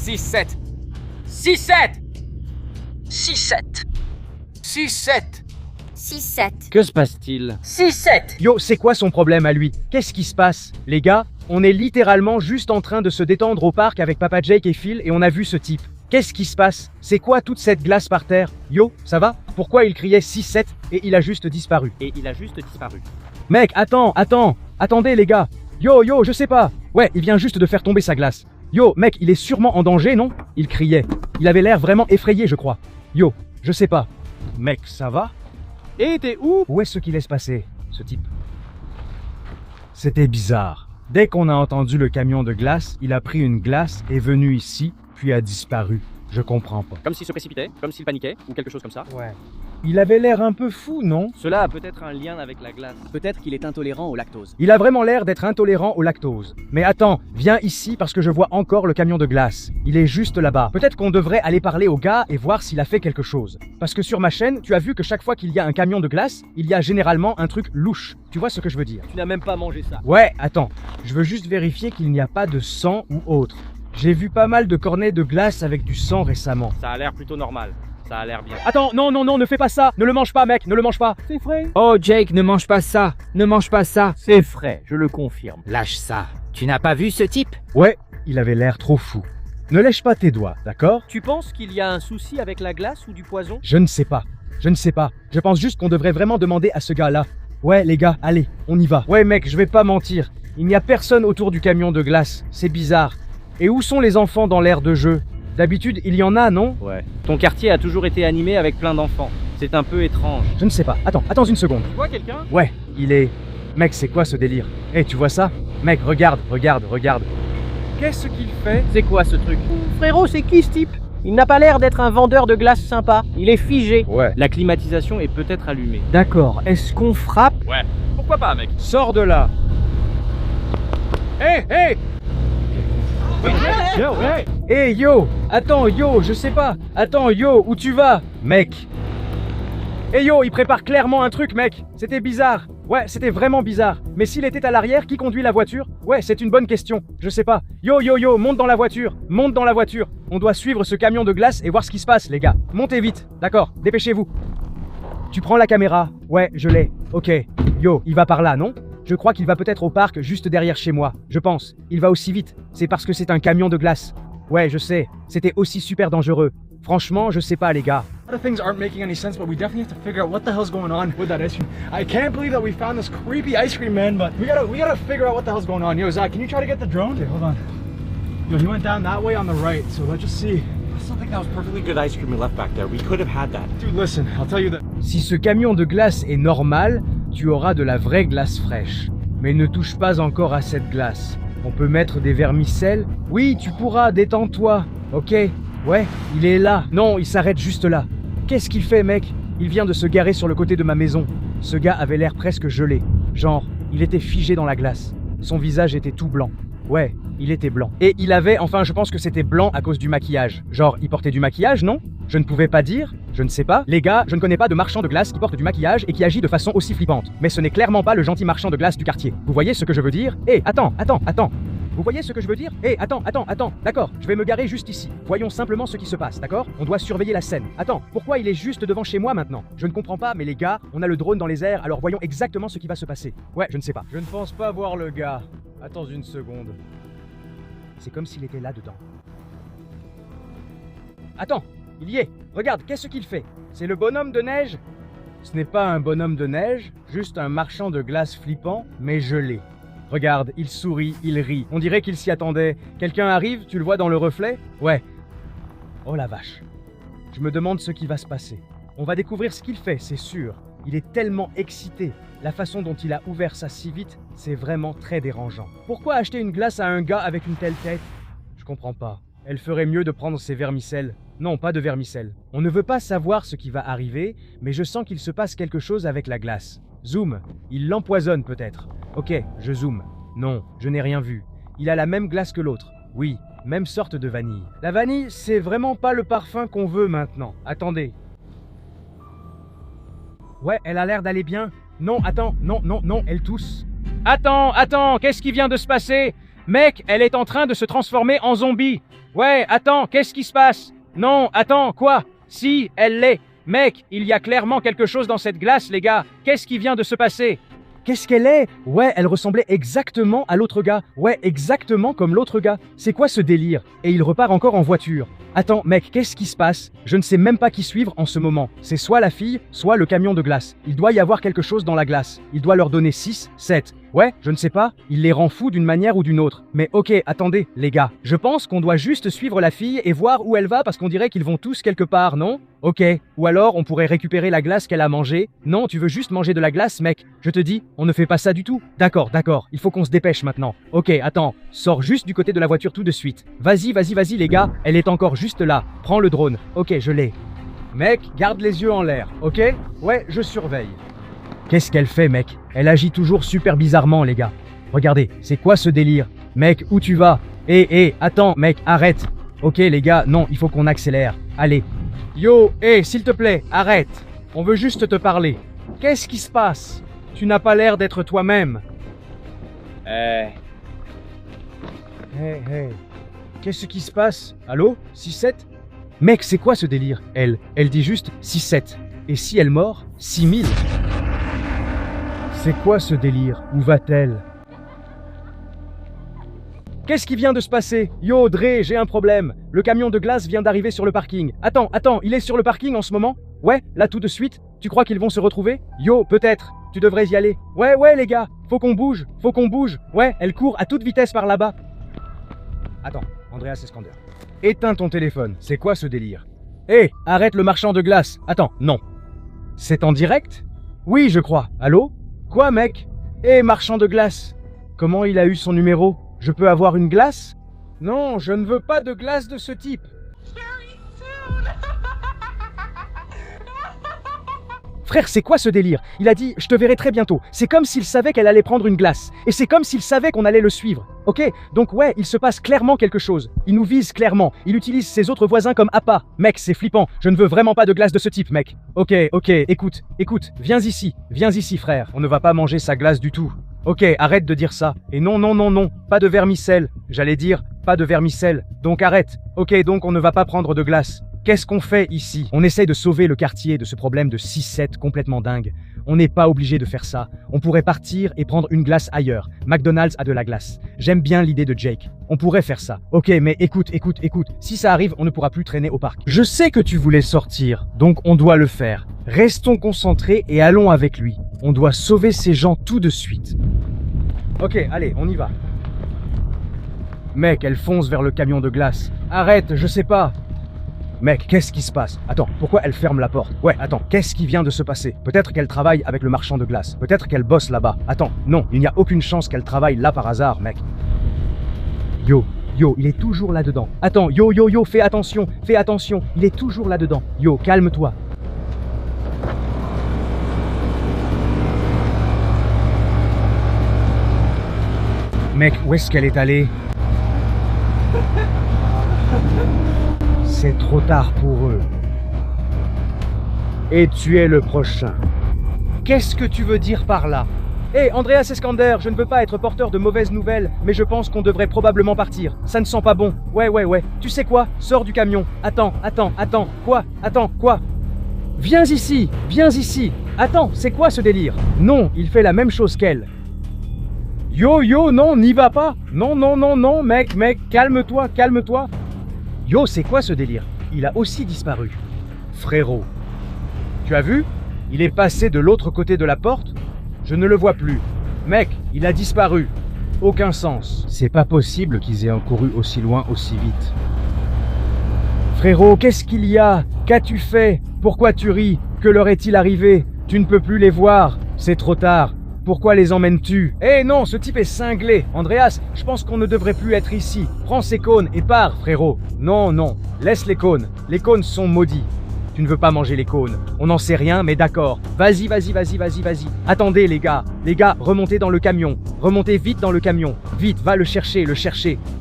6-7. 6-7. 6-7. 6-7. 6-7. Que se passe-t-il? 6-7. Yo, c'est quoi son problème à lui? Qu'est-ce qui se passe? Les gars, on est littéralement juste en train de se détendre au parc avec Papa Jake et Phil et on a vu ce type. Qu'est-ce qui se passe? C'est quoi toute cette glace par terre? Yo, ça va? Pourquoi il criait 6-7 et il a juste disparu? Mec, attendez les gars. Yo, je sais pas. Ouais, il vient juste de faire tomber sa glace. Yo, mec, il est sûrement en danger, non? Il criait. Il avait l'air vraiment effrayé, je crois. Yo, je sais pas. Mec, ça va? Et t'es où? Où est-ce qu'il laisse passer, ce type? C'était bizarre. Dès qu'on a entendu le camion de glace, il a pris une glace, est venu ici, puis a disparu. Je comprends pas. Comme s'il se précipitait, comme s'il paniquait, ou quelque chose comme ça. Ouais. Il avait l'air un peu fou, non? Cela a peut-être un lien avec la glace. Peut-être qu'il est intolérant au lactose. Il a vraiment l'air d'être intolérant au lactose. Mais attends, viens ici parce que je vois encore le camion de glace. Il est juste là-bas. Peut-être qu'on devrait aller parler au gars et voir s'il a fait quelque chose. Parce que sur ma chaîne, tu as vu que chaque fois qu'il y a un camion de glace, il y a généralement un truc louche. Tu vois ce que je veux dire? Tu n'as même pas mangé ça. Ouais, attends. Je veux juste vérifier qu'il n'y a pas de sang ou autre. J'ai vu pas mal de cornets de glace avec du sang récemment. Ça a l'air plutôt normal. Ça a l'air bien. Attends, non, ne fais pas ça. Ne le mange pas, mec, ne le mange pas. C'est frais. Oh Jake, ne mange pas ça. Ne mange pas ça. C'est frais, je le confirme. Lâche ça. Tu n'as pas vu ce type? Ouais, il avait l'air trop fou. Ne lèche pas tes doigts, d'accord? Tu penses qu'il y a un souci avec la glace ou du poison? Je ne sais pas. Je pense juste qu'on devrait vraiment demander à ce gars-là. Ouais, les gars, allez, on y va. Ouais, mec, je vais pas mentir. Il n'y a personne autour du camion de glace. C'est bizarre. Et où sont les enfants dans l'aire de jeu? D'habitude, il y en a, non? Ouais. Ton quartier a toujours été animé avec plein d'enfants. C'est un peu étrange. Je ne sais pas. Attends une seconde. Tu vois quelqu'un? Ouais, il est... Mec, c'est quoi ce délire? Eh, tu vois ça? Mec, regarde. Qu'est-ce qu'il fait? C'est quoi ce truc? Frérot, c'est qui ce type? Il n'a pas l'air d'être un vendeur de glace sympa. Il est figé. Ouais. La climatisation est peut-être allumée. D'accord, est-ce qu'on frappe? Ouais. Pourquoi pas, mec? Sors de là! Hey! Hey yo! Attends yo, je sais pas! Attends yo, où tu vas? Mec! Hey yo, il prépare clairement un truc, mec! C'était bizarre! Ouais, c'était vraiment bizarre. Mais s'il était à l'arrière, qui conduit la voiture? Ouais, c'est une bonne question. Je sais pas. Yo, monte dans la voiture! Monte dans la voiture! On doit suivre ce camion de glace et voir ce qui se passe, les gars. Montez vite, d'accord? Dépêchez-vous. Tu prends la caméra? Ouais, je l'ai. Ok. Yo, il va par là, non? Je crois qu'il va peut-être au parc juste derrière chez moi. Je pense. Il va aussi vite. C'est parce que c'est un camion de glace. Ouais, je sais. C'était aussi super dangereux. Franchement, je sais pas, les gars. A lot of things aren't making any sense, but we definitely have to figure out what the hell's going on with that ice cream. I can't believe that we found this creepy ice cream man, but we gotta figure out what the hell's going on. Yo, Zach, can you try to get the drone? Okay, hold on. Yo, he went down that way on the right, so let's just see. I still think that was perfectly good ice cream we left back there. We could have had that. Dude, listen, I'll tell you that. Si ce camion de glace est normal, tu auras de la vraie glace fraîche. Mais ne touche pas encore à cette glace. On peut mettre des vermicelles? Oui, tu pourras, détends-toi. Ok, ouais, il est là. Non, il s'arrête juste là. Qu'est-ce qu'il fait, mec? Il vient de se garer sur le côté de ma maison. Ce gars avait l'air presque gelé. Genre, il était figé dans la glace. Son visage était tout blanc. Ouais, il était blanc. Et il avait, enfin je pense que c'était blanc à cause du maquillage. Genre, il portait du maquillage, non? Je ne pouvais pas dire, je ne sais pas. Les gars, je ne connais pas de marchand de glace qui porte du maquillage et qui agit de façon aussi flippante. Mais ce n'est clairement pas le gentil marchand de glace du quartier. Vous voyez ce que je veux dire? Eh, attends. Vous voyez ce que je veux dire? Eh, attends. D'accord, je vais me garer juste ici. Voyons simplement ce qui se passe, d'accord? On doit surveiller la scène. Attends, pourquoi il est juste devant chez moi maintenant? Je ne comprends pas, mais les gars, on a le drone dans les airs, alors voyons exactement ce qui va se passer. Ouais, je ne sais pas. Je ne pense pas voir le gars. Attends une seconde. C'est comme s'il était là-dedans. Attends, il y est. Regarde, qu'est-ce qu'il fait? C'est le bonhomme de neige? Ce n'est pas un bonhomme de neige, juste un marchand de glace flippant, mais gelé. Regarde, il sourit, il rit. On dirait qu'il s'y attendait. Quelqu'un arrive, tu le vois dans le reflet? Ouais. Oh la vache. Je me demande ce qui va se passer. On va découvrir ce qu'il fait, c'est sûr. Il est tellement excité. La façon dont il a ouvert ça si vite, c'est vraiment très dérangeant. Pourquoi acheter une glace à un gars avec une telle tête? Je comprends pas. Elle ferait mieux de prendre ses vermicelles. Non, pas de vermicelles. On ne veut pas savoir ce qui va arriver, mais je sens qu'il se passe quelque chose avec la glace. Zoom. Il l'empoisonne peut-être. Ok, je zoome. Non, je n'ai rien vu. Il a la même glace que l'autre. Oui, même sorte de vanille. La vanille, c'est vraiment pas le parfum qu'on veut maintenant. Attendez. Ouais, elle a l'air d'aller bien. Non, attends, non, elle tousse. Attends, qu'est-ce qui vient de se passer? Mec, elle est en train de se transformer en zombie. Ouais, attends, qu'est-ce qui se passe? Non, attends, quoi? Si, elle l'est. Mec, il y a clairement quelque chose dans cette glace, les gars. Qu'est-ce qui vient de se passer? Qu'est-ce qu'elle est? Ouais, elle ressemblait exactement à l'autre gars. Ouais, exactement comme l'autre gars. C'est quoi ce délire? Et il repart encore en voiture. Attends, mec, qu'est-ce qui se passe? Je ne sais même pas qui suivre en ce moment. C'est soit la fille, soit le camion de glace. Il doit y avoir quelque chose dans la glace. Il doit leur donner 6, 7. Ouais, je ne sais pas. Il les rend fous d'une manière ou d'une autre. Mais ok, attendez, les gars. Je pense qu'on doit juste suivre la fille et voir où elle va parce qu'on dirait qu'ils vont tous quelque part, non? Ok. Ou alors, on pourrait récupérer la glace qu'elle a mangée. Non, tu veux juste manger de la glace, mec. Je te dis, on ne fait pas ça du tout. D'accord, d'accord. Il faut qu'on se dépêche maintenant. Ok, attends. Sors juste du côté de la voiture tout de suite. Vas-y, vas-y, vas-y, les gars. Elle est encore juste là. Prends le drone. Ok, je l'ai. Mec, garde les yeux en l'air, ok? Ouais, je surveille. Qu'est-ce qu'elle fait, mec? Elle agit toujours super bizarrement, les gars. Regardez, c'est quoi ce délire? Mec, où tu vas? Attends, mec, arrête. Ok, les gars, non, il faut qu'on accélère. Allez. Yo, s'il te plaît, arrête. On veut juste te parler. Qu'est-ce qui se passe? Tu n'as pas l'air d'être toi-même. Hey. Qu'est-ce qui se passe? Allô? 6-7? Mec, c'est quoi ce délire? Elle dit juste 6-7. Et si elle mord? 6000. C'est quoi ce délire? Où va-t-elle? Qu'est-ce qui vient de se passer? Yo, Dre, j'ai un problème. Le camion de glace vient d'arriver sur le parking. Attends, il est sur le parking en ce moment? Ouais, là tout de suite? Tu crois qu'ils vont se retrouver? Yo, peut-être. Tu devrais y aller. Ouais, les gars. Faut qu'on bouge. Ouais, elle court à toute vitesse par là-bas. Attends, Andreas Eskander. Éteins ton téléphone. C'est quoi ce délire? Arrête le marchand de glace. Attends, non. C'est en direct? Oui, je crois. Allô? Quoi, mec? Marchand de glace. Comment il a eu son numéro? Je peux avoir une glace? Non, je ne veux pas de glace de ce type. Frère, c'est quoi ce délire? Il a dit « Je te verrai très bientôt ». C'est comme s'il savait qu'elle allait prendre une glace. Et c'est comme s'il savait qu'on allait le suivre. Ok? Donc ouais, il se passe clairement quelque chose. Il nous vise clairement. Il utilise ses autres voisins comme appât. Mec, c'est flippant. Je ne veux vraiment pas de glace de ce type, mec. Ok, écoute. Viens ici, frère. On ne va pas manger sa glace du tout. Ok, arrête de dire ça. Et non, pas de vermicelle. J'allais dire, pas de vermicelle. Donc arrête. Ok, donc on ne va pas prendre de glace. Qu'est-ce qu'on fait ici? On essaye de sauver le quartier de ce problème de 6-7 complètement dingue. On n'est pas obligé de faire ça. On pourrait partir et prendre une glace ailleurs. McDonald's a de la glace. J'aime bien l'idée de Jake. On pourrait faire ça. Ok, mais écoute. Si ça arrive, on ne pourra plus traîner au parc. Je sais que tu voulais sortir, donc on doit le faire. Restons concentrés et allons avec lui. On doit sauver ces gens tout de suite. Ok, allez, on y va. Mec, elle fonce vers le camion de glace. Arrête, je sais pas. Mec, qu'est-ce qui se passe? Attends, pourquoi elle ferme la porte? Ouais, attends, qu'est-ce qui vient de se passer? Peut-être qu'elle travaille avec le marchand de glace. Peut-être qu'elle bosse là-bas. Attends, non, il n'y a aucune chance qu'elle travaille là par hasard, mec. Yo, il est toujours là-dedans. Attends, yo, fais attention. Il est toujours là-dedans. Yo, calme-toi. Mec, où est-ce qu'elle est allée? C'est trop tard pour eux. Et tu es le prochain. Qu'est-ce que tu veux dire par là? Andreas Eskander, je ne veux pas être porteur de mauvaises nouvelles, mais je pense qu'on devrait probablement partir. Ça ne sent pas bon. Ouais. Tu sais quoi? Sors du camion. Attends. Quoi? Attends, quoi? Viens ici. Attends, c'est quoi ce délire? Non, il fait la même chose qu'elle. Yo, non, n'y va pas. Non, mec, calme-toi. Yo, c'est quoi ce délire? Il a aussi disparu. Frérot, tu as vu? Il est passé de l'autre côté de la porte. Je ne le vois plus. Mec, il a disparu. Aucun sens. C'est pas possible qu'ils aient couru aussi loin, aussi vite. Frérot, qu'est-ce qu'il y a? Qu'as-tu fait? Pourquoi tu ris? Que leur est-il arrivé? Tu ne peux plus les voir. C'est trop tard. Pourquoi les emmènes-tu? Non, ce type est cinglé. Andreas, je pense qu'on ne devrait plus être ici. Prends ces cônes et pars, frérot. Non, laisse les cônes. Les cônes sont maudits. Tu ne veux pas manger les cônes. On n'en sait rien, mais d'accord. Vas-y. Attendez, les gars, remontez dans le camion. Remontez vite dans le camion. Vite, va le chercher.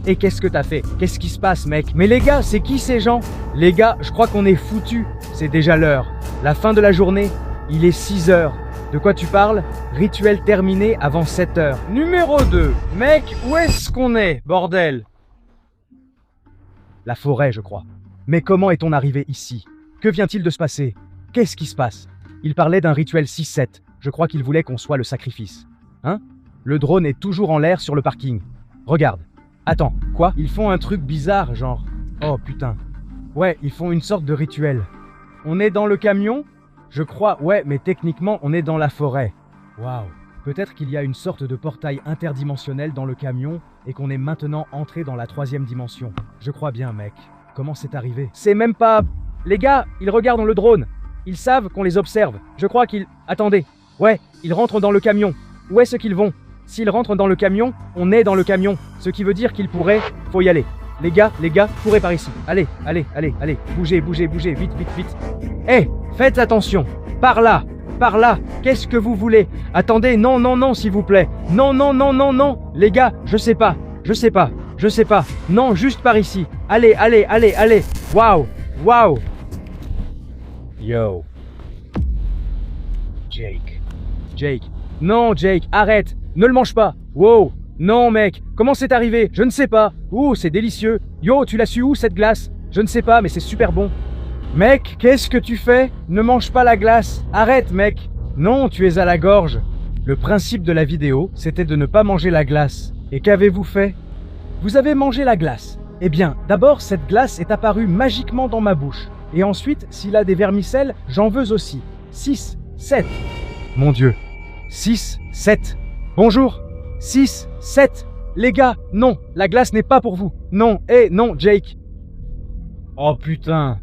Et qu'est-ce que t'as fait? Qu'est-ce qui se passe, mec? Mais les gars, c'est qui ces gens? Les gars, je crois qu'on est foutus. C'est déjà l'heure. La fin de la journée, il est 6 heures. De quoi tu parles? Rituel terminé avant 7 heures. Numéro 2. Mec, où est-ce qu'on est, bordel? La forêt, je crois. Mais comment est-on arrivé ici? Que vient-il de se passer? Qu'est-ce qui se passe? Il parlait d'un rituel 6-7. Je crois qu'il voulait qu'on soit le sacrifice. Hein? Le drone est toujours en l'air sur le parking. Regarde. Attends, quoi? Ils font un truc bizarre, genre... Oh putain. Ouais, ils font une sorte de rituel. On est dans le camion? Je crois, ouais, mais techniquement, on est dans la forêt. Waouh. Peut-être qu'il y a une sorte de portail interdimensionnel dans le camion et qu'on est maintenant entré dans la 3e dimension. Je crois bien, mec. Comment c'est arrivé? C'est même pas... Les gars, ils regardent le drone. Ils savent qu'on les observe. Je crois qu'ils... Attendez. Ouais, ils rentrent dans le camion. Où est-ce qu'ils vont? S'ils rentrent dans le camion, on est dans le camion. Ce qui veut dire qu'ils pourraient... Faut y aller. Les gars, courez par ici. Allez, bougez, vite. Hé, faites attention. Par là. Qu'est-ce que vous voulez? Attendez, non, s'il vous plaît. Non. Les gars, je sais pas. Non, juste par ici. Allez. Waouh. Yo. Jake. Non, Jake, arrête. Ne le mange pas. Wow. Non, mec. Comment c'est arrivé? Je ne sais pas. Ouh, c'est délicieux. Yo, tu l'as su où, cette glace? Je ne sais pas, mais c'est super bon. Mec, qu'est-ce que tu fais? Ne mange pas la glace. Arrête, mec. Non, tu es à la gorge. Le principe de la vidéo, c'était de ne pas manger la glace. Et qu'avez-vous fait? Vous avez mangé la glace. Eh bien, d'abord, cette glace est apparue magiquement dans ma bouche. Et ensuite, s'il a des vermicelles, j'en veux aussi. 6, 7. Mon Dieu. 6, 7. Bonjour. 6, 7. Les gars, non, la glace n'est pas pour vous. Non, non, Jake. Oh putain.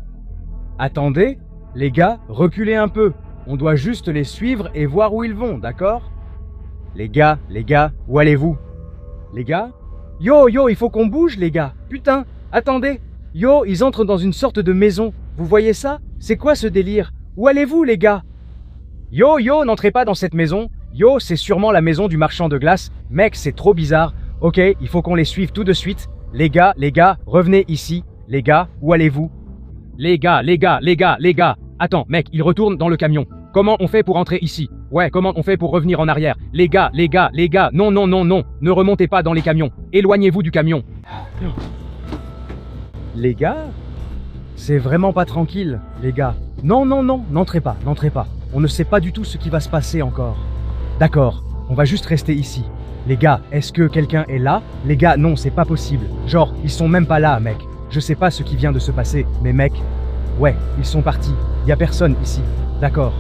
Attendez, les gars, reculez un peu. On doit juste les suivre et voir où ils vont, d'accord? Les gars, où allez-vous? Les gars? Yo, il faut qu'on bouge, les gars. Putain, attendez. Yo, ils entrent dans une sorte de maison. Vous voyez ça? C'est quoi ce délire? Où allez-vous, les gars? Yo, n'entrez pas dans cette maison. Yo, c'est sûrement la maison du marchand de glace. Mec, c'est trop bizarre. Ok, il faut qu'on les suive tout de suite. Les gars, revenez ici. Les gars, où allez-vous? Les gars. Attends, mec, ils retournent dans le camion. Comment on fait pour entrer ici? Ouais, comment on fait pour revenir en arrière? Les gars. Non. Ne remontez pas dans les camions. Éloignez-vous du camion. Les gars? C'est vraiment pas tranquille, les gars. Non, n'entrez pas. On ne sait pas du tout ce qui va se passer encore. D'accord, on va juste rester ici. Les gars, est-ce que quelqu'un est là? Les gars, non, c'est pas possible. Genre, ils sont même pas là, mec. Je sais pas ce qui vient de se passer, mais mec... Ouais, ils sont partis. Y a personne ici. D'accord.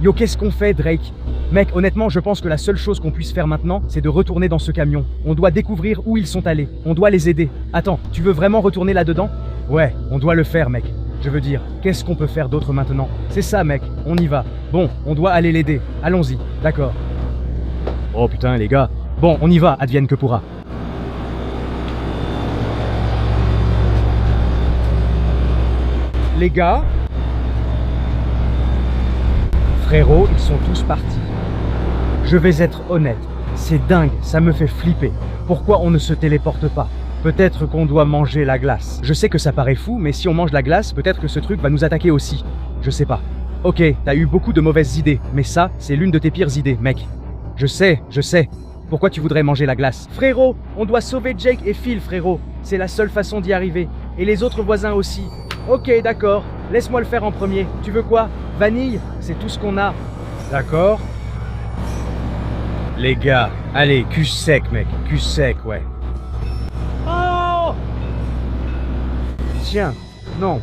Yo, qu'est-ce qu'on fait, Drake? Mec, honnêtement, je pense que la seule chose qu'on puisse faire maintenant, c'est de retourner dans ce camion. On doit découvrir où ils sont allés. On doit les aider. Attends, tu veux vraiment retourner là-dedans? Ouais, on doit le faire, mec. Je veux dire, qu'est-ce qu'on peut faire d'autre maintenant? C'est ça, mec, on y va. Bon, on doit aller l'aider. Allons-y, d'accord. Oh putain, les gars. Bon, on y va, advienne que pourra. Les gars? Frérot, ils sont tous partis. Je vais être honnête, c'est dingue, ça me fait flipper. Pourquoi on ne se téléporte pas? Peut-être qu'on doit manger la glace. Je sais que ça paraît fou, mais si on mange la glace, peut-être que ce truc va nous attaquer aussi. Je sais pas. Ok, t'as eu beaucoup de mauvaises idées, mais ça, c'est l'une de tes pires idées, mec. Je sais. Pourquoi tu voudrais manger la glace? Frérot, on doit sauver Jake et Phil, frérot. C'est la seule façon d'y arriver. Et les autres voisins aussi. Ok, d'accord. Laisse-moi le faire en premier. Tu veux quoi? Vanille? C'est tout ce qu'on a. D'accord. Les gars, allez, cul sec, mec. Cul sec, ouais. Oh! Tiens, non.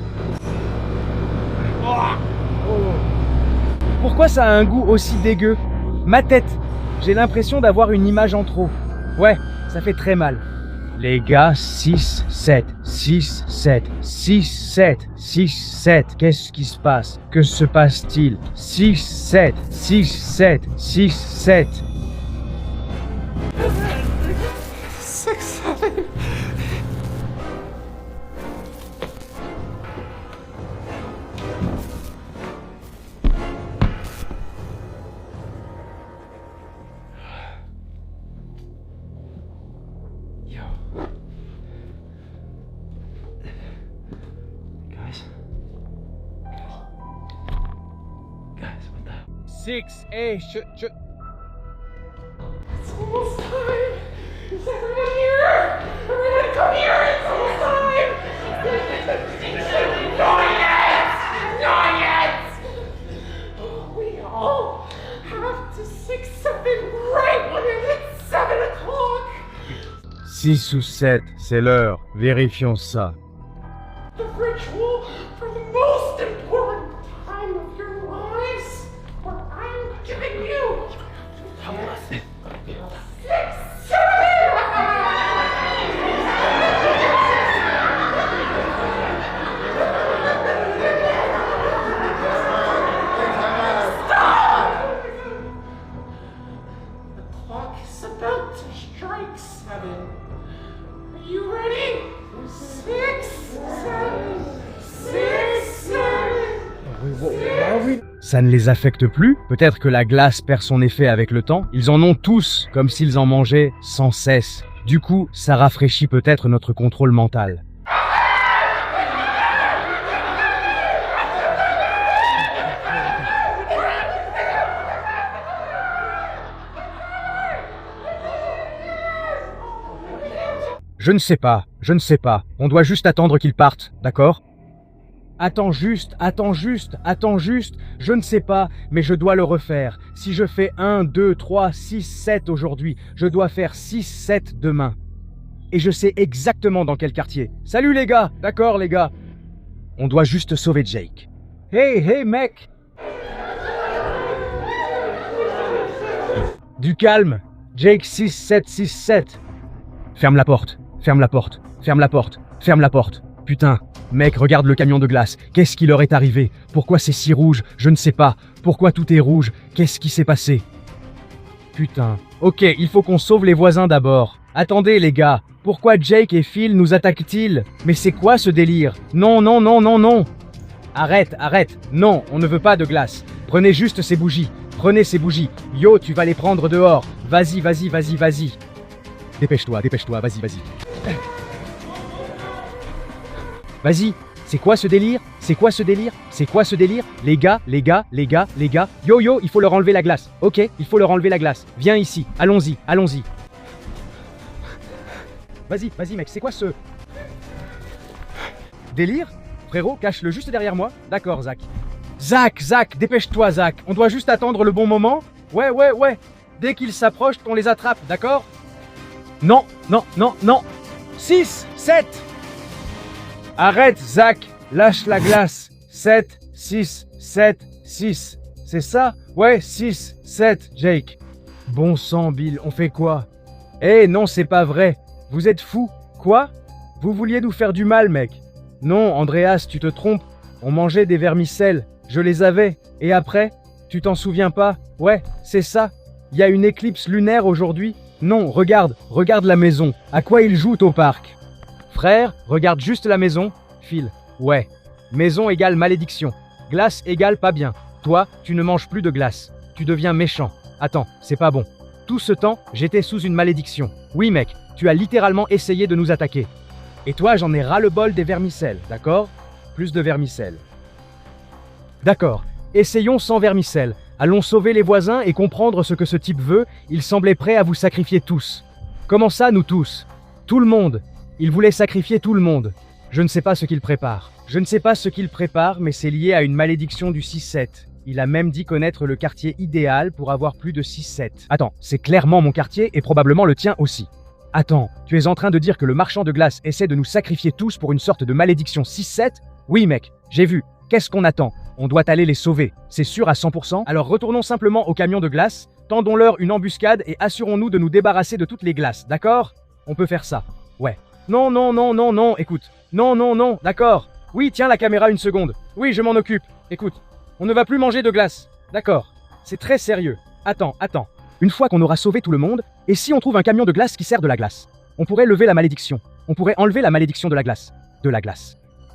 Oh. Pourquoi ça a un goût aussi dégueu? Ma tête. J'ai l'impression d'avoir une image en trop. Ouais, ça fait très mal. Les gars, 6, 7. Qu'est-ce qui se passe? Que se passe-t-il? 6, 7. 6, hey, It's almost time. Is everyone here? Everyone come here. It's almost time. Not yet. Not yet. Oh, we all have to 6, 7 right when it hits 7 o'clock. 6 ou 7, c'est l'heure. Vérifions ça. The ritual for the most important time of your lives, where I'm giving you 6, 7. The clock is about to strike 7. Are you ready? 6, 7, 6, 7. Ça ne les affecte plus? Peut-être que la glace perd son effet avec le temps? Ils en ont tous, comme s'ils en mangeaient sans cesse. Du coup, ça rafraîchit peut-être notre contrôle mental. Je ne sais pas. On doit juste attendre qu'ils partent, d'accord? Attends juste, je ne sais pas, mais je dois le refaire. Si je fais 1, 2, 3, 6, 7 aujourd'hui, je dois faire 6, 7 demain. Et je sais exactement dans quel quartier. Salut les gars, d'accord les gars. On doit juste sauver Jake. Hey mec. Du calme. Jake 6, 7, 6, 7. Ferme la porte. Putain, mec, regarde le camion de glace. Qu'est-ce qui leur est arrivé? Pourquoi c'est si rouge? Je ne sais pas. Pourquoi tout est rouge? Qu'est-ce qui s'est passé? Putain. Ok, il faut qu'on sauve les voisins d'abord. Attendez les gars, pourquoi Jake et Phil nous attaquent-ils? Mais c'est quoi ce délire? Non. Arrête. Non, on ne veut pas de glace. Prenez juste ces bougies. Yo, tu vas les prendre dehors. Vas-y. Dépêche-toi, vas-y. Vas-y, c'est quoi ce délire? Les gars, yo, il faut leur enlever la glace. Ok, il faut leur enlever la glace. Viens ici, allons-y. Vas-y mec, c'est quoi ce délire? Frérot, cache-le juste derrière moi. D'accord, Zach. Zach, dépêche-toi, Zach. On doit juste attendre le bon moment. Ouais. Dès qu'ils s'approchent, on les attrape, d'accord? Non. 6, 7. Arrête, Zach. Lâche la glace. 7, 6, 7, 6. C'est ça? Ouais, 6, 7, Jake. Bon sang, Bill, on fait quoi? Eh non, c'est pas vrai. Vous êtes fous. Quoi? Vous vouliez nous faire du mal, mec. Non, Andreas, tu te trompes. On mangeait des vermicelles. Je les avais. Et après? Tu t'en souviens pas? Ouais, c'est ça. Il y a une éclipse lunaire aujourd'hui. Non, regarde la maison. À quoi ils jouent au parc? Frère, regarde juste la maison. Phil, ouais. Maison égale malédiction. Glace égale pas bien. Toi, tu ne manges plus de glace. Tu deviens méchant. Attends, c'est pas bon. Tout ce temps, j'étais sous une malédiction. Oui mec, tu as littéralement essayé de nous attaquer. Et toi, j'en ai ras-le-bol des vermicelles, d'accord? Plus de vermicelles. D'accord, essayons sans vermicelles. Allons sauver les voisins et comprendre ce que ce type veut. Il semblait prêt à vous sacrifier tous. Comment ça, nous tous? Tout le monde. Il voulait sacrifier tout le monde. Je ne sais pas ce qu'il prépare. Mais c'est lié à une malédiction du 6-7. Il a même dit connaître le quartier idéal pour avoir plus de 6-7. Attends, c'est clairement mon quartier et probablement le tien aussi. Attends, tu es en train de dire que le marchand de glace essaie de nous sacrifier tous pour une sorte de malédiction 6-7? Oui mec, j'ai vu. Qu'est-ce qu'on attend? On doit aller les sauver. C'est sûr à 100%? Alors retournons simplement au camion de glace, tendons-leur une embuscade et assurons-nous de nous débarrasser de toutes les glaces, d'accord? On peut faire ça. Ouais. Non, écoute. Non, d'accord. Oui, tiens la caméra une seconde. Oui, je m'en occupe. Écoute, on ne va plus manger de glace. D'accord. C'est très sérieux. Attends. Une fois qu'on aura sauvé tout le monde, et si on trouve un camion de glace qui sert de la glace? On pourrait lever la malédiction. On pourrait enlever la malédiction de la glace.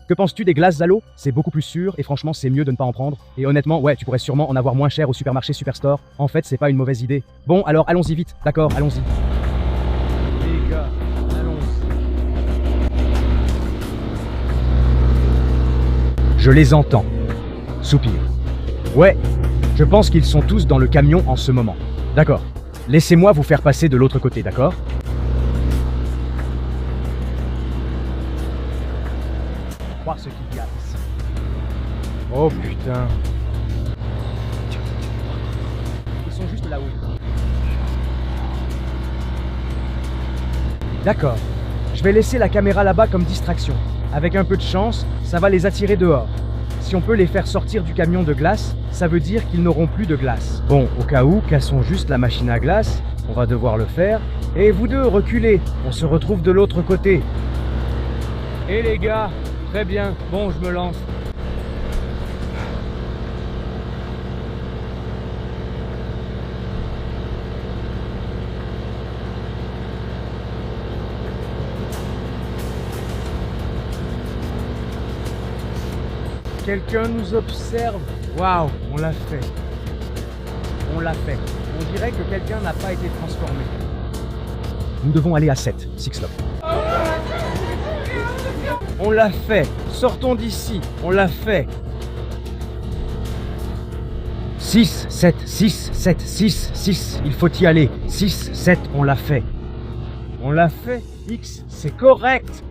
Que penses-tu des glaces à l'eau? C'est beaucoup plus sûr et franchement c'est mieux de ne pas en prendre. Et honnêtement, ouais, tu pourrais sûrement en avoir moins cher au supermarché Superstore. En fait, c'est pas une mauvaise idée. Bon, alors allons-y vite, d'accord, allons-y. Les gars, allons-y. Je les entends. Soupir. Ouais, Je pense qu'ils sont tous dans le camion en ce moment. D'accord. Laissez-moi vous faire passer de l'autre côté, d'accord? Voir ce qu'il y a ici. Oh putain. Ils sont juste là-haut. D'accord. Je vais laisser la caméra là-bas comme distraction. Avec un peu de chance, ça va les attirer dehors. Si on peut les faire sortir du camion de glace, ça veut dire qu'ils n'auront plus de glace. Bon, au cas où, cassons juste la machine à glace. On va devoir le faire. Et vous deux, reculez. On se retrouve de l'autre côté. Et les gars, très bien. Bon, je me lance. Quelqu'un nous observe. Waouh, on l'a fait. On l'a fait. On dirait que quelqu'un n'a pas été transformé. Nous devons aller à 7, Sixlock. On l'a fait. Sortons d'ici. On l'a fait. 6, 7, 6, 7, 6, 6. Il faut y aller. 6, 7, on l'a fait. On l'a fait. X, c'est correct.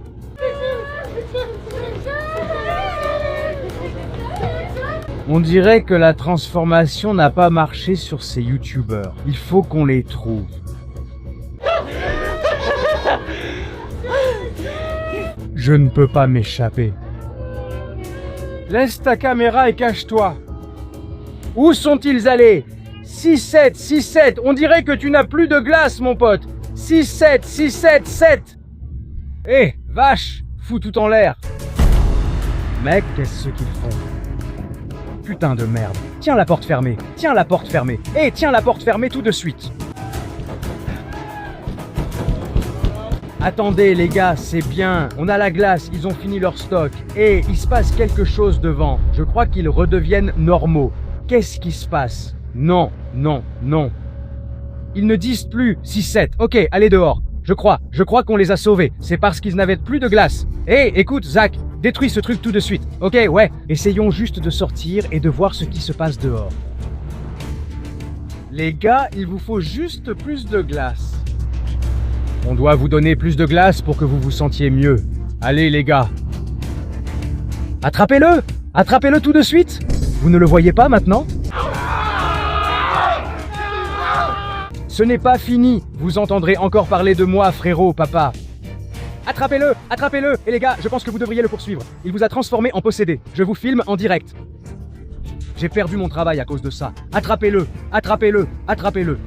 On dirait que la transformation n'a pas marché sur ces youtubeurs. Il faut qu'on les trouve. Je ne peux pas m'échapper. Laisse ta caméra et cache-toi. Où sont-ils allés? 6-7, 6-7. On dirait que tu n'as plus de glace, mon pote. 6-7, 6-7, 7. Hé, vache, fous tout en l'air. Mec, qu'est-ce qu'ils font? Putain de merde. Tiens la porte fermée. Tiens la porte fermée. Et tiens la porte fermée tout de suite. Attendez les gars, c'est bien. On a la glace, ils ont fini leur stock. Et il se passe quelque chose devant. Je crois qu'ils redeviennent normaux. Qu'est-ce qui se passe? Non, non, non. Ils ne disent plus 6-7. Ok, allez dehors. Je crois qu'on les a sauvés. C'est parce qu'ils n'avaient plus de glace. Hé, écoute, Zach, détruis ce truc tout de suite. Ok, ouais. Essayons juste de sortir et de voir ce qui se passe dehors. Les gars, il vous faut juste plus de glace. On doit vous donner plus de glace pour que vous vous sentiez mieux. Allez, les gars. Attrapez-le! Attrapez-le tout de suite! Vous ne le voyez pas maintenant? Ce n'est pas fini. Vous entendrez encore parler de moi, frérot, papa. Attrapez-le! Attrapez-le! Et les gars, je pense que vous devriez le poursuivre. Il vous a transformé en possédé. Je vous filme en direct. J'ai perdu mon travail à cause de ça. Attrapez-le! Attrapez-le! Attrapez-le!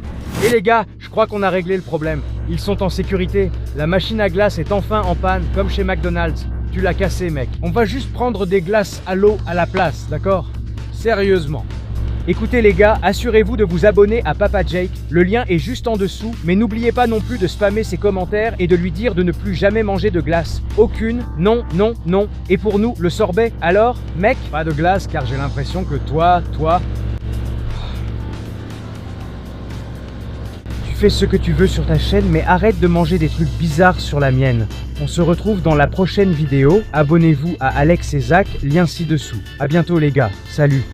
Et les gars, je crois qu'on a réglé le problème. Ils sont en sécurité. La machine à glace est enfin en panne, comme chez McDonald's. Tu l'as cassé, mec. On va juste prendre des glaces à l'eau à la place, d'accord? Sérieusement. Écoutez les gars, assurez-vous de vous abonner à Papa Jake, le lien est juste en dessous, mais n'oubliez pas non plus de spammer ses commentaires et de lui dire de ne plus jamais manger de glace. Aucune, non, non, non. Et pour nous, le sorbet, alors, mec? Pas de glace car j'ai l'impression que toi... Tu fais ce que tu veux sur ta chaîne, mais arrête de manger des trucs bizarres sur la mienne. On se retrouve dans la prochaine vidéo, abonnez-vous à Alex et Zach, lien ci-dessous. À bientôt les gars, salut.